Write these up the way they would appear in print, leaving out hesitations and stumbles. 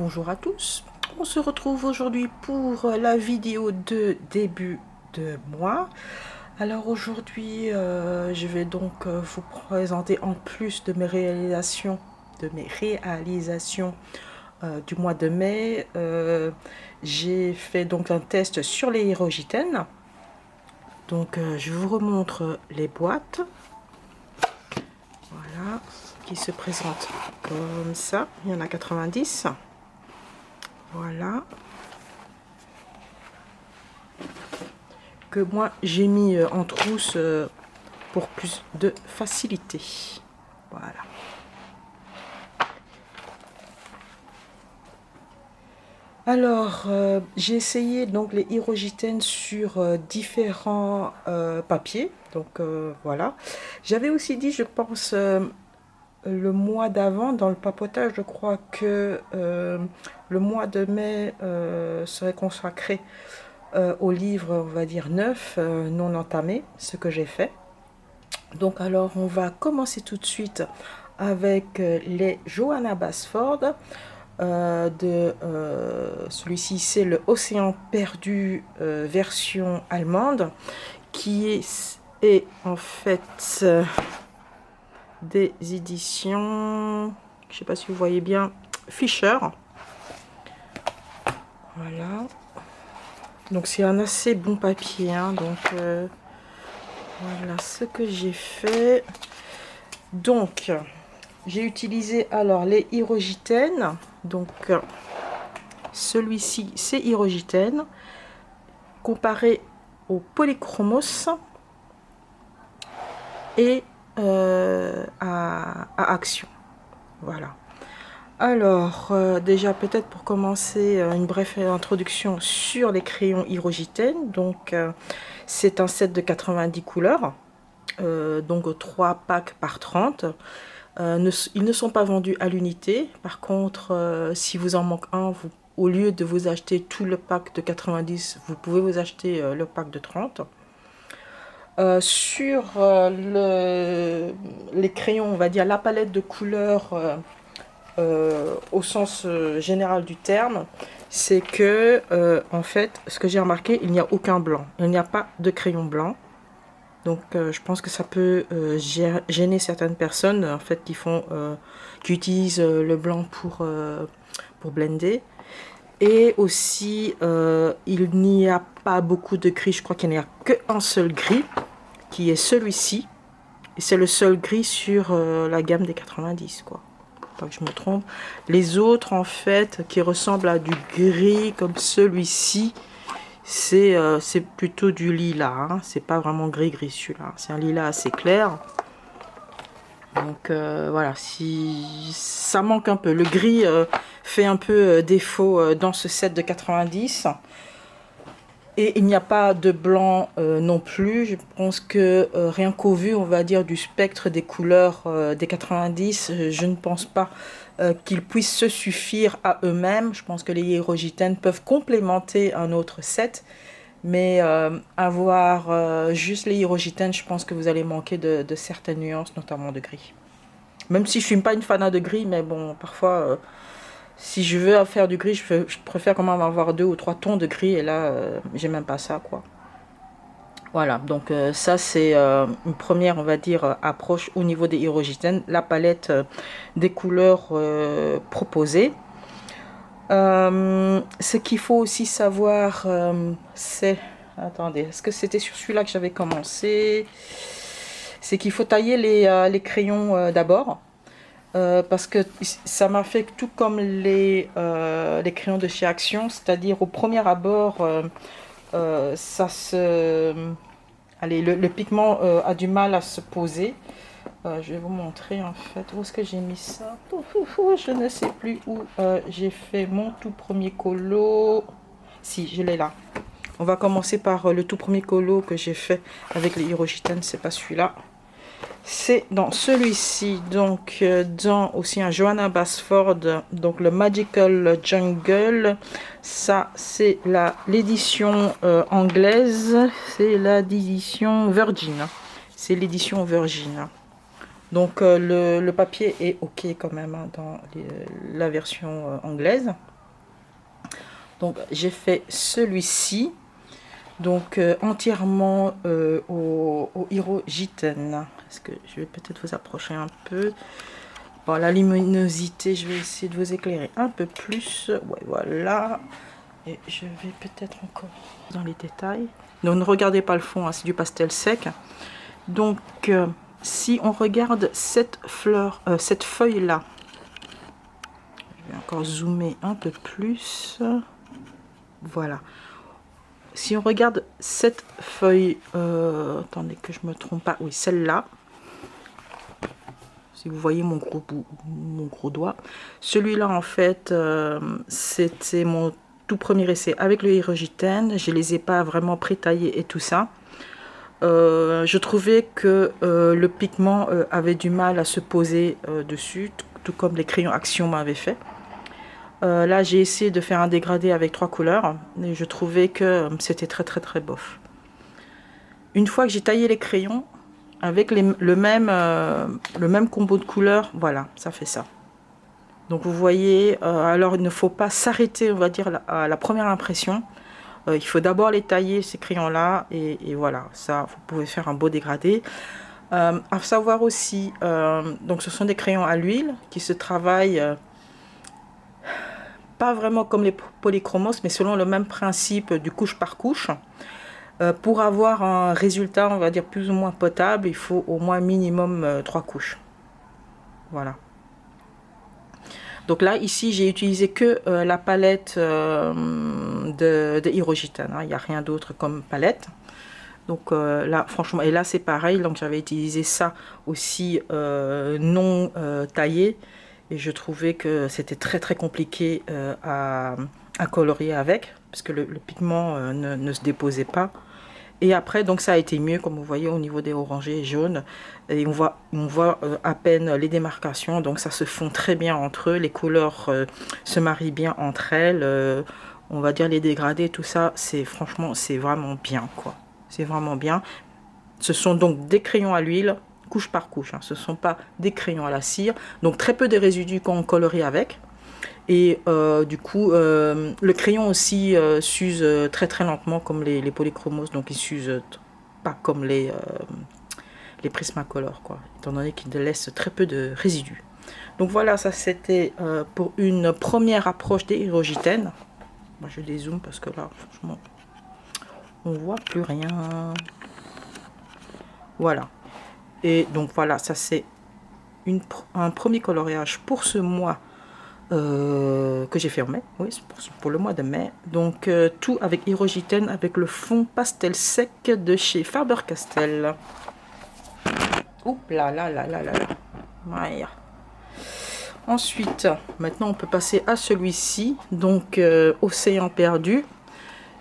Bonjour à tous, on se retrouve aujourd'hui pour la vidéo de début de mois. Alors aujourd'hui je vais donc vous présenter, en plus de mes réalisations du mois de mai, j'ai fait donc un test sur les hirogitènes. Donc je vous remontre les boîtes, voilà, qui se présentent comme ça. Il y en a 90. Voilà, que moi j'ai mis en trousse pour plus de facilité. Voilà. Alors j'ai essayé donc les hirogitènes sur différents papiers. Donc voilà. J'avais aussi dit, je pense, le mois d'avant, dans le papotage, je crois que le mois de mai serait consacré au livre, on va dire, neuf, non entamé, ce que j'ai fait. Donc alors on va commencer tout de suite avec les Johanna Basford. Celui-ci, c'est le Océan perdu version allemande, qui est en fait des éditions, je sais pas si vous voyez bien, Fisher. Voilà, donc c'est un assez bon papier, hein. Donc voilà ce que j'ai fait. Donc j'ai utilisé alors les hirogitènes. Donc celui-ci, c'est hirogitène comparé au polychromos et à Action. Voilà. Alors déjà, peut-être pour commencer, une brève introduction sur les crayons hirogitènes. Donc c'est un set de 90 couleurs, donc 3 packs par 30. Ils ne sont pas vendus à l'unité. Par contre, si vous en manque un, au lieu de vous acheter tout le pack de 90, vous pouvez vous acheter le pack de 30. Sur les crayons, on va dire la palette de couleurs au sens général du terme, c'est que en fait, ce que j'ai remarqué, il n'y a aucun blanc. Il n'y a pas de crayon blanc. Donc je pense que ça peut gêner certaines personnes en fait qui utilisent le blanc pour blender. Et aussi il n'y a pas beaucoup de gris, je crois qu'il n'y a qu'un seul gris qui est celui-ci. Et c'est le seul gris sur la gamme des 90, quoi. Pas que je me trompe. Les autres en fait qui ressemblent à du gris comme celui-ci, c'est plutôt du lilas, hein. C'est pas vraiment gris celui-là, c'est un lilas assez clair. Donc voilà, si ça manque un peu, le gris fait un peu défaut dans ce set de 90. Et il n'y a pas de blanc non plus. Je pense que rien qu'au vu, on va dire, du spectre des couleurs des 90, je ne pense pas qu'ils puissent se suffire à eux-mêmes. Je pense que les hirogitènes peuvent complémenter un autre set. Mais avoir juste les hirogitènes, je pense que vous allez manquer de certaines nuances, notamment de gris. Même si je ne suis pas une fanat de gris, mais bon, parfois... si je veux faire du gris, je préfère quand même avoir 2 ou 3 tons de gris. Et là, j'ai même pas ça, quoi. Voilà, donc ça, c'est une première, on va dire, approche au niveau des hirogitènes. La palette des couleurs proposées. Ce qu'il faut aussi savoir, c'est... Attendez, est-ce que c'était sur celui-là que j'avais commencé? C'est qu'il faut tailler les crayons d'abord. Parce que ça m'a fait tout comme les crayons de chez Action, c'est-à-dire au premier abord, allez, le pigment a du mal à se poser. Je vais vous montrer en fait où est-ce que j'ai mis ça. Je ne sais plus où j'ai fait mon tout premier colo. Si, je l'ai là. On va commencer par le tout premier colo que j'ai fait avec les hirogitènes, c'est pas celui-là. C'est dans celui-ci, donc dans aussi un Johanna Basford, donc le Magical Jungle. Ça, c'est l'édition anglaise, c'est l'édition Virgin. C'est l'édition Virgin. Donc le papier est ok quand même, hein, dans la version anglaise. Donc j'ai fait celui-ci, donc entièrement au Hirogiten. Est-ce que je vais peut-être vous approcher un peu? Bon, la luminosité, je vais essayer de vous éclairer un peu plus. Ouais, voilà. Et je vais peut-être encore dans les détails. Donc ne regardez pas le fond, hein, c'est du pastel sec. Donc si on regarde cette fleur, cette feuille là, je vais encore zoomer un peu plus. Voilà. Si on regarde cette feuille, attendez que je me trompe pas, oui, celle-là. Si vous voyez mon gros doigt. Celui-là, en fait, c'était mon tout premier essai avec le Hirogiten. Je ne les ai pas vraiment pré-taillés et tout ça. Je trouvais que le pigment avait du mal à se poser dessus, tout comme les crayons Action m'avaient fait. Là, j'ai essayé de faire un dégradé avec 3 couleurs et je trouvais que c'était très bof. Une fois que j'ai taillé les crayons, avec le même combo de couleurs, voilà, ça fait ça. Donc vous voyez, alors il ne faut pas s'arrêter, on va dire, à la première impression. Il faut d'abord les tailler, ces crayons-là, et voilà, ça, vous pouvez faire un beau dégradé. À savoir aussi, donc ce sont des crayons à l'huile qui se travaillent pas vraiment comme les polychromos, mais selon le même principe du couche par couche. Pour avoir un résultat, on va dire, plus ou moins potable, il faut au moins minimum 3 couches. Voilà. Donc là, ici, j'ai utilisé que la palette de Hirogiten. Hein. Il n'y a rien d'autre comme palette. Donc là, franchement, et là, c'est pareil. Donc j'avais utilisé ça aussi non taillé. Et je trouvais que c'était très compliqué à colorier avec. Parce que le pigment ne se déposait pas. Et après, donc ça a été mieux, comme vous voyez, au niveau des orangés et jaunes. Et on voit à peine les démarcations. Donc ça se fond très bien entre eux. Les couleurs se marient bien entre elles. On va dire les dégradés, tout ça, franchement, c'est vraiment bien, quoi. C'est vraiment bien. Ce sont donc des crayons à l'huile, couche par couche. Hein. Ce ne sont pas des crayons à la cire. Donc très peu de résidus quand on colorie avec. Et du coup, le crayon aussi s'use très lentement comme les polychromos, donc il s'use pas comme les Prismacolor, quoi, étant donné qu'il laisse très peu de résidus. Donc voilà, ça c'était pour une première approche des Hirogiten. Moi je dézoome parce que là, franchement, on voit plus rien. Voilà. Et donc voilà, ça c'est un premier coloriage pour ce mois. Que j'ai fait en mai, oui, pour le mois de mai. Donc tout avec Hirogiten, avec le fond pastel sec de chez Faber-Castell. Oups là là là là là là. Ouais. Ensuite, maintenant on peut passer à celui-ci, donc Océan perdu.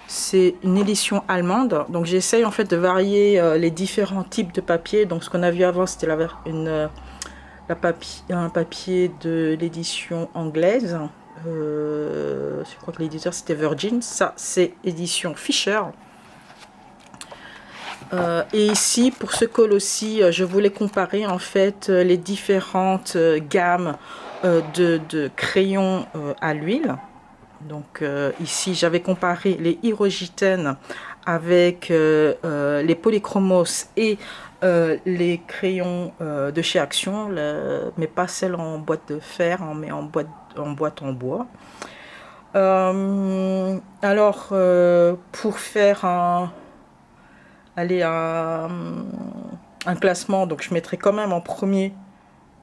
C'est une édition allemande, donc j'essaye en fait de varier les différents types de papier. Donc ce qu'on a vu avant, c'était un papier de l'édition anglaise. Je crois que l'éditeur c'était Virgin. Ça c'est édition Fisher. Et ici pour ce col aussi, je voulais comparer en fait les différentes gammes de crayons à l'huile. Donc ici j'avais comparé les Hirogiten avec les polychromos et les crayons de chez Action, mais pas celles en boîte de fer, mais en boîte en bois. Alors pour faire un classement, donc je mettrai quand même en premier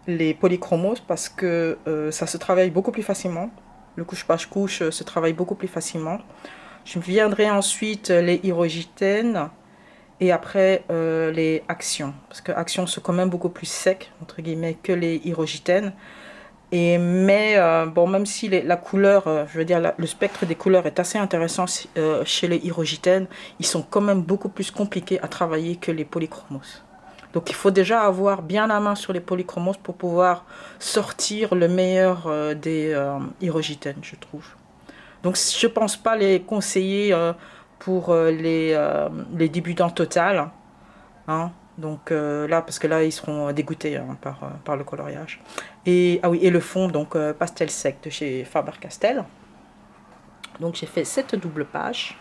les polychromos parce que ça se travaille beaucoup plus facilement. Le couche par couche se travaille beaucoup plus facilement. Je viendrai ensuite les Hirogiten et après les Actions. Parce que Actions sont quand même beaucoup plus secs, entre guillemets, que les Hirogiten. Mais bon, même si la couleur, je veux dire, le spectre des couleurs est assez intéressant chez les Hirogiten, ils sont quand même beaucoup plus compliqués à travailler que les polychromos. Donc il faut déjà avoir bien la main sur les polychromos pour pouvoir sortir le meilleur des Hirogiten, je trouve. Donc je ne pense pas les conseiller pour les débutants total. Hein. Donc là, parce que là, ils seront dégoûtés hein, par le coloriage. Et, ah oui, et le fond, donc pastel sec de chez Faber-Castell. Donc j'ai fait cette double page.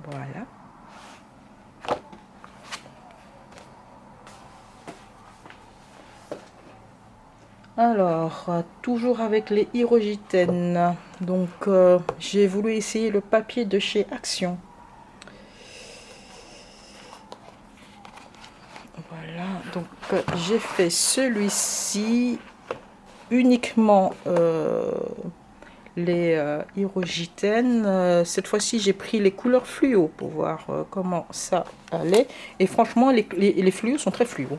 Voilà. Alors, toujours avec les Hirogiten. Donc, j'ai voulu essayer le papier de chez Action. Voilà, donc j'ai fait celui-ci uniquement les Hirogiten. Cette fois-ci, j'ai pris les couleurs fluo pour voir comment ça allait. Et franchement, les fluos sont très fluo.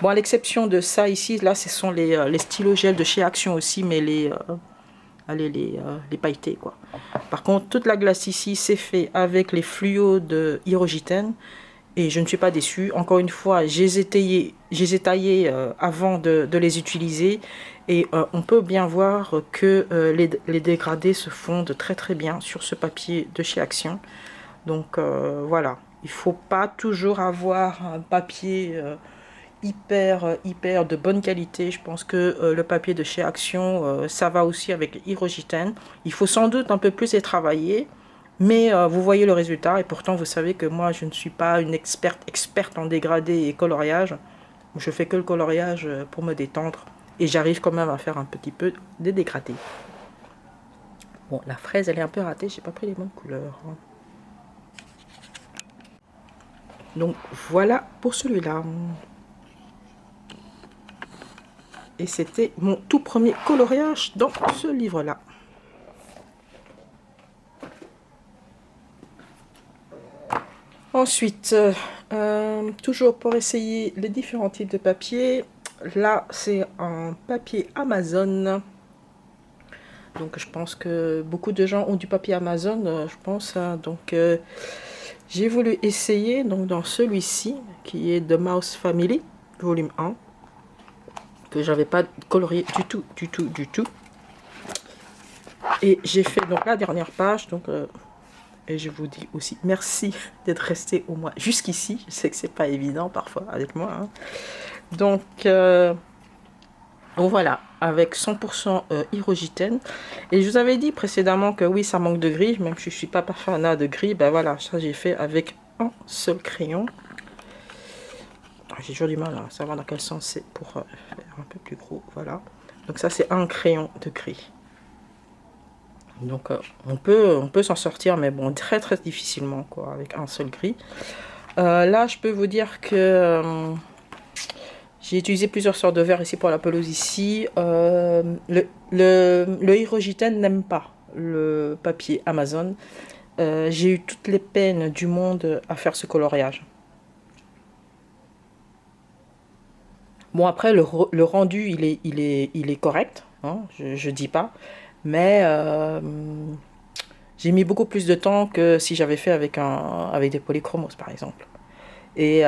Bon, à l'exception de ça ici, là, ce sont les stylos gel de chez Action aussi, mais les pailletés, quoi. Par contre, toute la glace ici, c'est fait avec les fluos de Hirogiten. Et je ne suis pas déçue. Encore une fois, je les ai taillés avant de les utiliser. Et on peut bien voir que les dégradés se fondent très très bien sur ce papier de chez Action. Donc voilà, il ne faut pas toujours avoir un papier hyper de bonne qualité. Je pense que le papier de chez Action, ça va aussi avec Hirogiten. Il faut sans doute un peu plus les travailler. Mais vous voyez le résultat et pourtant vous savez que moi je ne suis pas une experte en dégradé et coloriage. Je fais que le coloriage pour me détendre et j'arrive quand même à faire un petit peu de dégradé. Bon, la fraise elle est un peu ratée, j'ai pas pris les bonnes couleurs. Donc voilà pour celui-là. Et c'était mon tout premier coloriage dans ce livre-là. Ensuite, toujours pour essayer les différents types de papier, là c'est un papier Amazon. Donc je pense que beaucoup de gens ont du papier Amazon, je pense. Hein. Donc j'ai voulu essayer donc, dans celui-ci, qui est de Mouse Family, volume 1, que j'avais pas colorié du tout. Et j'ai fait donc la dernière page, donc... et je vous dis aussi merci d'être resté au moins jusqu'ici. Je sais que c'est pas évident parfois avec moi. Hein. Donc voilà, avec 100% Hirogiten. Et je vous avais dit précédemment que oui, ça manque de gris, même si je suis pas fanat de gris. Ben voilà, ça j'ai fait avec un seul crayon. J'ai toujours du mal à savoir dans quel sens c'est pour faire un peu plus gros. Voilà. Donc ça c'est un crayon de gris. Donc on peut s'en sortir, mais bon, très difficilement, quoi, avec un seul gris. Là, je peux vous dire que j'ai utilisé plusieurs sortes de verres ici pour la pelouse ici. Le Hirogiten n'aime pas le papier Amazon. J'ai eu toutes les peines du monde à faire ce coloriage. Bon, après, le rendu, il est correct, hein, je dis pas. Mais j'ai mis beaucoup plus de temps que si j'avais fait avec des polychromos, par exemple. Et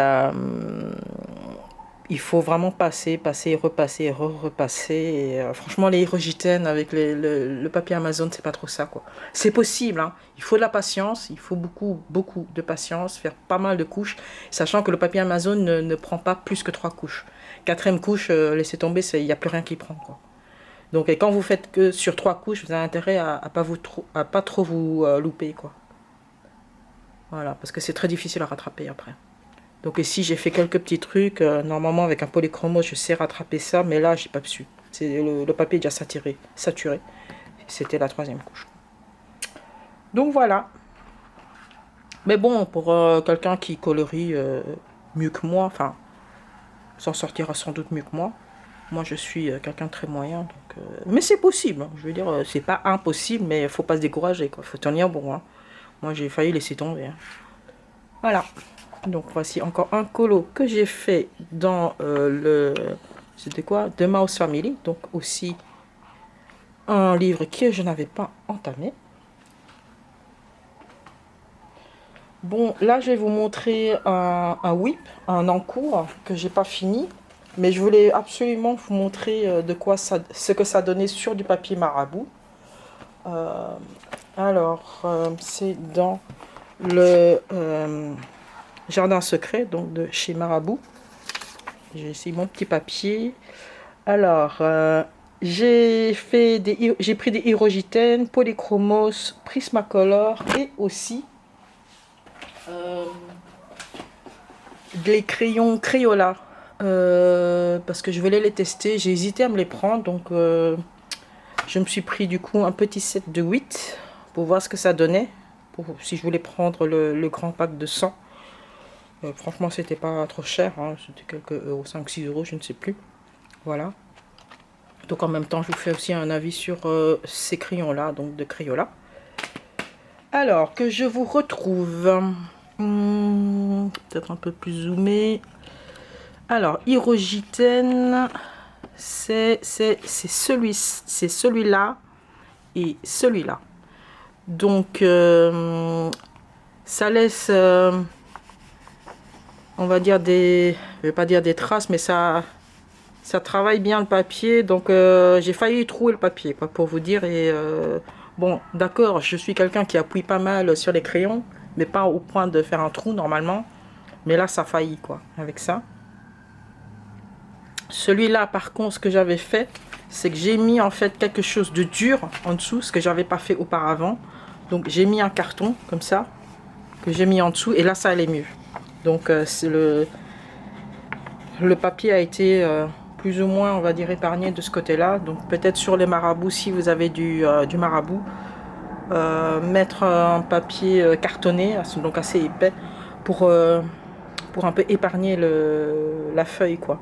il faut vraiment passer, repasser, repasser. Et, franchement, les Hirogiten avec le papier Amazon, c'est pas trop ça, quoi. C'est possible, hein. Il faut de la patience, il faut beaucoup de patience, faire pas mal de couches, sachant que le papier Amazon ne prend pas plus que 3 couches. 4e couche, laissez tomber, il n'y a plus rien qui prend, quoi. Donc, et quand vous faites que sur 3 couches, vous avez intérêt à pas trop vous louper, quoi. Voilà, parce que c'est très difficile à rattraper après. Donc ici, j'ai fait quelques petits trucs. Normalement, avec un polychromos, je sais rattraper ça, mais là, j'ai pas su. Le papier est déjà saturé. C'était la 3e couche. Donc voilà. Mais bon, pour quelqu'un qui colorie mieux que moi, enfin, s'en sortira sans doute mieux que moi. Moi, je suis quelqu'un de très moyen. Donc, mais c'est possible. Hein. Je veux dire, c'est pas impossible, mais il faut pas se décourager. Il faut tenir bon. Hein. Moi, j'ai failli laisser tomber. Hein. Voilà. Donc, voici encore un colo que j'ai fait dans c'était quoi? The Mouse Family. Donc, aussi un livre que je n'avais pas entamé. Bon, là, je vais vous montrer un whip, un encours que j'ai pas fini. Mais je voulais absolument vous montrer ce que ça donnait sur du papier marabout. C'est dans le Jardin secret, donc de chez Marabout. J'ai ici mon petit papier. Alors, j'ai pris des Hydrogène, Polychromos, Prismacolor et aussi des crayons Crayola. Parce que je voulais les tester, j'ai hésité à me les prendre, donc je me suis pris du coup un petit set de 8 pour voir ce que ça donnait, si je voulais prendre le grand pack de 100. Franchement, c'était pas trop cher, hein, c'était quelques euros, 5-6 euros, je ne sais plus. Voilà. Donc en même temps, je vous fais aussi un avis sur ces crayons-là, donc de Crayola. Alors, que je vous retrouve. Peut-être un peu plus zoomé. Alors, Hydrogène, c'est celui-là et celui-là. Donc, ça laisse, on va dire je vais pas dire des traces, mais ça travaille bien le papier. Donc, j'ai failli trouver le papier, quoi, pour vous dire. Et bon, d'accord, je suis quelqu'un qui appuie pas mal sur les crayons, mais pas au point de faire un trou normalement. Mais là, ça a failli, quoi, avec ça. Celui-là, par contre, ce que j'avais fait, c'est que j'ai mis en fait quelque chose de dur en dessous, ce que j'avais pas fait auparavant. Donc j'ai mis un carton comme ça, que j'ai mis en dessous, et là ça allait mieux. Donc c'est le papier a été plus ou moins, on va dire, épargné de ce côté-là. Donc peut-être sur les marabouts, si vous avez du marabout, mettre un papier cartonné, donc assez épais, pour un peu épargner la feuille, quoi.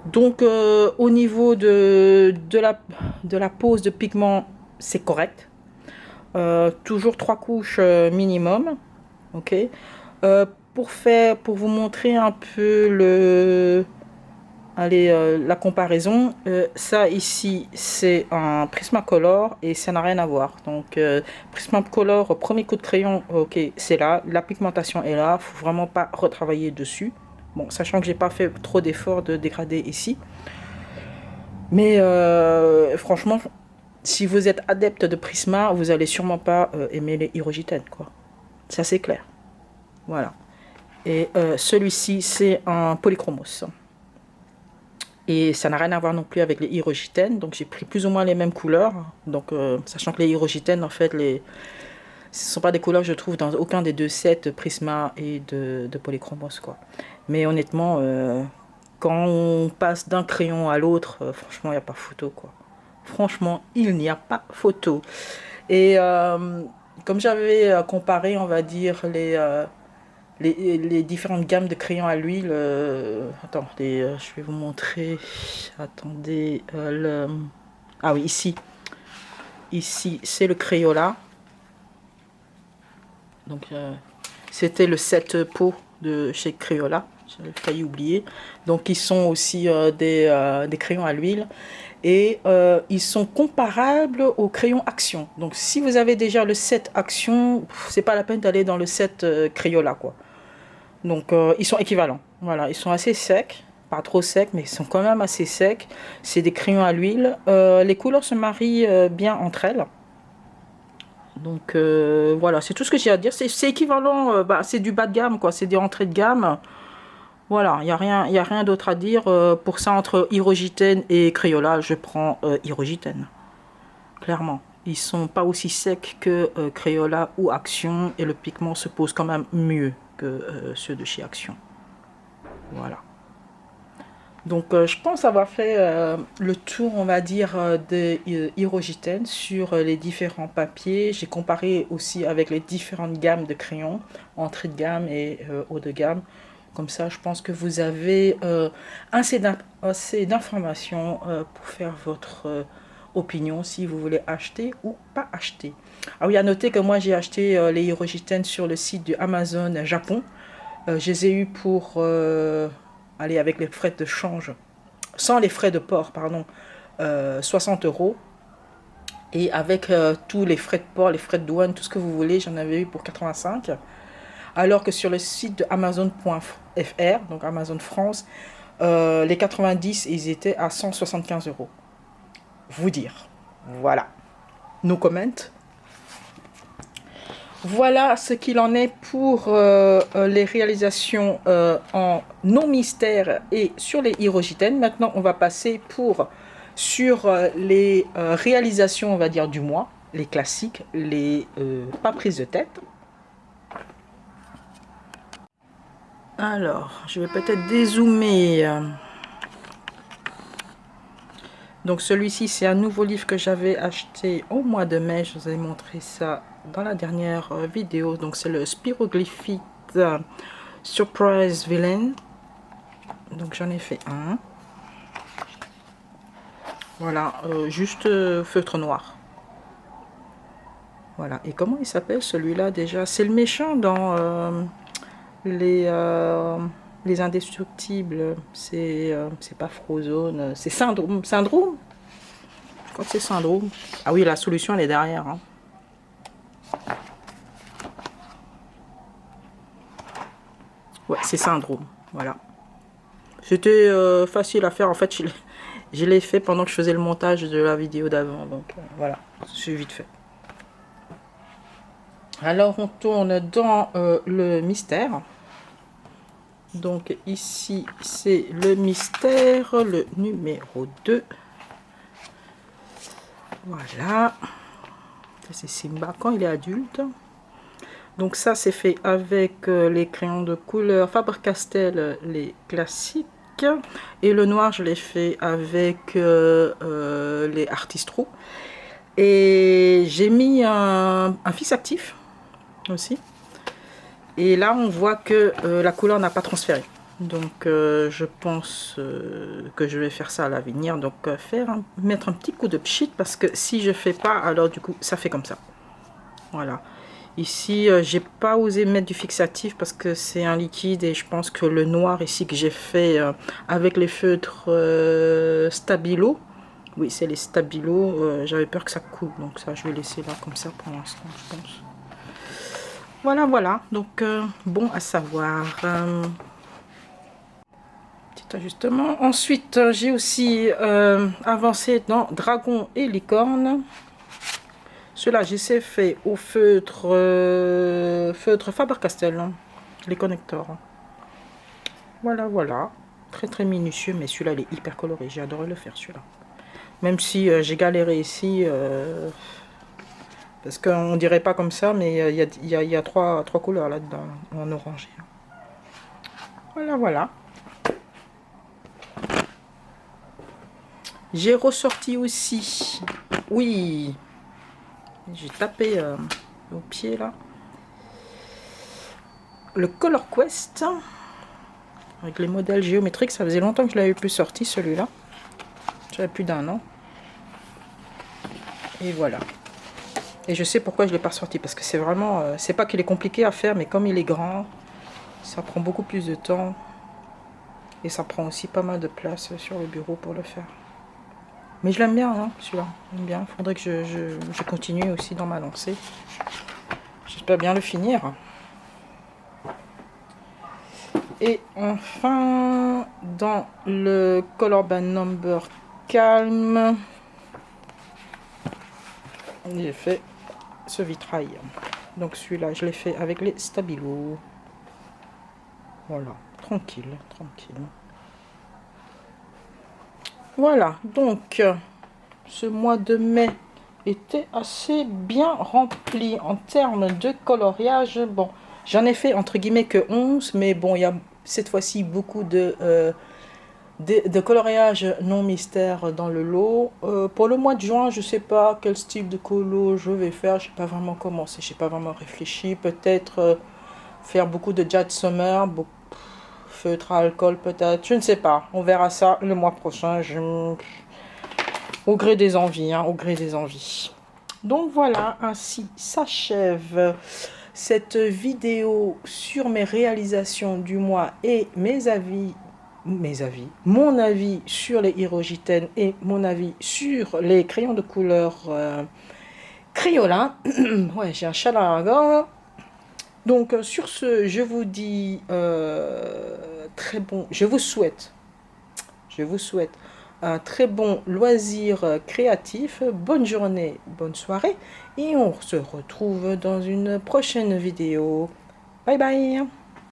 Donc au niveau de la pose de pigment, c'est correct. Toujours 3 couches minimum. Ok. Pour vous montrer un peu la comparaison, ça ici c'est un Prismacolor et ça n'a rien à voir. Donc Prismacolor, premier coup de crayon, ok, c'est là, la pigmentation est là, faut vraiment pas retravailler dessus. Bon, sachant que j'ai pas fait trop d'efforts de dégradé ici. Mais franchement, si vous êtes adepte de Prisma, vous allez sûrement pas aimer les Hydrogène, quoi. Ça c'est clair. Voilà. Et celui-ci, c'est un Polychromos. Et ça n'a rien à voir non plus avec les Hydrogène. Donc j'ai pris plus ou moins les mêmes couleurs. Donc sachant que les Hydrogène, en fait, ce ne sont pas des couleurs que je trouve dans aucun des deux sets Prisma et de Polychromos, quoi. Mais honnêtement, quand on passe d'un crayon à l'autre, franchement, il n'y a pas photo, quoi. Franchement, il n'y a pas photo. Et comme j'avais comparé, on va dire, les différentes gammes de crayons à l'huile, attendez, je vais vous montrer. Attendez, ah oui, ici, c'est le Crayola. Donc, c'était le set pot de chez Crayola. J'avais failli oublier. Donc ils sont aussi des crayons à l'huile. Et ils sont comparables aux crayons Action. Donc si vous avez déjà le set Action, c'est pas la peine d'aller dans le set Crayola, quoi. Donc ils sont équivalents. Voilà, ils sont assez secs. Pas trop secs, mais ils sont quand même assez secs. C'est des crayons à l'huile. Les couleurs se marient bien entre elles. Donc voilà, c'est tout ce que j'ai à dire. C'est équivalent, c'est du bas de gamme, quoi. C'est des entrées de gamme. Voilà, il n'y a rien d'autre à dire. Pour ça, entre Hydrogène et Crayola, je prends Hydrogène. Clairement. Ils sont pas aussi secs que Crayola ou Action. Et le pigment se pose quand même mieux que ceux de chez Action. Voilà. Donc je pense avoir fait le tour, on va dire, de Hydrogène sur les différents papiers. J'ai comparé aussi avec les différentes gammes de crayons, entrée de gamme et haut de gamme. Comme ça, je pense que vous avez assez d'informations pour faire votre opinion si vous voulez acheter ou pas acheter. Ah oui, à noter que moi j'ai acheté les Hydrogène sur le site du Amazon Japon. Je les ai eu pour aller avec les frais de change, sans les frais de port, pardon, 60 €. Et avec tous les frais de port, les frais de douane, tout ce que vous voulez, j'en avais eu pour 85. Alors que sur le site de Amazon.fr, donc Amazon France, les 90, ils étaient à 175 €. Vous dire. Voilà. No comment. Voilà ce qu'il en est pour les réalisations en non mystère et sur les Hydrogène. Maintenant, on va passer pour sur les réalisations, on va dire, du mois, les classiques, les pas prises de tête. Alors, je vais peut-être dézoomer. Donc celui-ci, c'est un nouveau livre que j'avais acheté au mois de mai. Je vous ai montré ça dans la dernière vidéo. Donc c'est le Spiroglyphite Surprise Villain. Donc j'en ai fait un. Voilà, juste feutre noir. Voilà, et comment il s'appelle celui-là déjà? C'est le méchant dans les Indestructibles. C'est pas Frozone, c'est Syndrome. Syndrome? Je crois que c'est Syndrome. Ah oui, la solution elle est derrière. Hein. Ouais, c'est Syndrome. Voilà. C'était facile à faire. En fait, je l'ai fait pendant que je faisais le montage de la vidéo d'avant. Donc voilà, c'est vite fait. Alors on tourne dans le mystère. Donc ici c'est le mystère, le numéro 2. Voilà. Ça c'est Simba quand il est adulte. Donc ça c'est fait avec les crayons de couleur Faber-Castell, les classiques. Et le noir je l'ai fait avec les Artistro. Et j'ai mis un fixe actif aussi. Et là on voit que la couleur n'a pas transféré. Donc je pense que je vais faire ça à l'avenir. Donc mettre un petit coup de pchit, parce que si je fais pas, alors du coup ça fait comme ça. Voilà. Ici j'ai pas osé mettre du fixatif parce que c'est un liquide, et je pense que le noir ici que j'ai fait avec les feutres Stabilo, oui c'est les Stabilo, j'avais peur que ça coule, donc ça je vais laisser là comme ça pour l'instant je pense. Voilà, voilà, donc bon à savoir. Petit ajustement. Ensuite, j'ai aussi avancé dans Dragon et Licorne. Cela, j'ai fait au feutre, feutre Faber-Castell, hein, les connecteurs. Voilà, voilà. Très très minutieux, mais celui-là, il est hyper coloré. J'ai adoré le faire, celui-là. Même si j'ai galéré ici. Parce qu'on dirait pas comme ça, mais il y a trois couleurs là-dedans, en orangé. Voilà, voilà. J'ai ressorti aussi, oui, j'ai tapé au pied là, le Color Quest, avec les modèles géométriques. Ça faisait longtemps que je l'avais plus sorti celui-là. J'avais plus d'1 an. Et voilà. Et je sais pourquoi je ne l'ai pas sorti, parce que c'est vraiment, c'est pas qu'il est compliqué à faire, mais comme il est grand, ça prend beaucoup plus de temps. Et ça prend aussi pas mal de place sur le bureau pour le faire. Mais je l'aime bien, hein, celui-là. J'aime bien. Il faudrait que je continue aussi dans ma lancée. J'espère bien le finir. Et enfin, dans le Color Band Number Calm, j'ai fait ce vitrail. Donc celui-là, je l'ai fait avec les Stabilo. Voilà, tranquille, tranquille. Voilà, donc ce mois de mai était assez bien rempli en termes de coloriage. Bon, j'en ai fait entre guillemets que 11, mais bon, il y a cette fois-ci beaucoup de coloriage non mystère dans le lot. Pour le mois de juin, je sais pas quel style de colo je vais faire. Je n'ai pas vraiment commencé, je n'ai pas vraiment réfléchi. Peut-être faire beaucoup de Jade Summer, feutre à alcool peut-être, je ne sais pas. On verra ça le mois prochain. Au gré des envies, hein, au gré des envies. Donc voilà, ainsi s'achève cette vidéo sur mes réalisations du mois et mon avis sur les Hyrogiten et mon avis sur les crayons de couleur Crayola. Ouais, j'ai un chat dans la gorge. Donc sur ce, je vous dis très bon, je vous souhaite un très bon loisir créatif, bonne journée, bonne soirée, et on se retrouve dans une prochaine vidéo. Bye bye.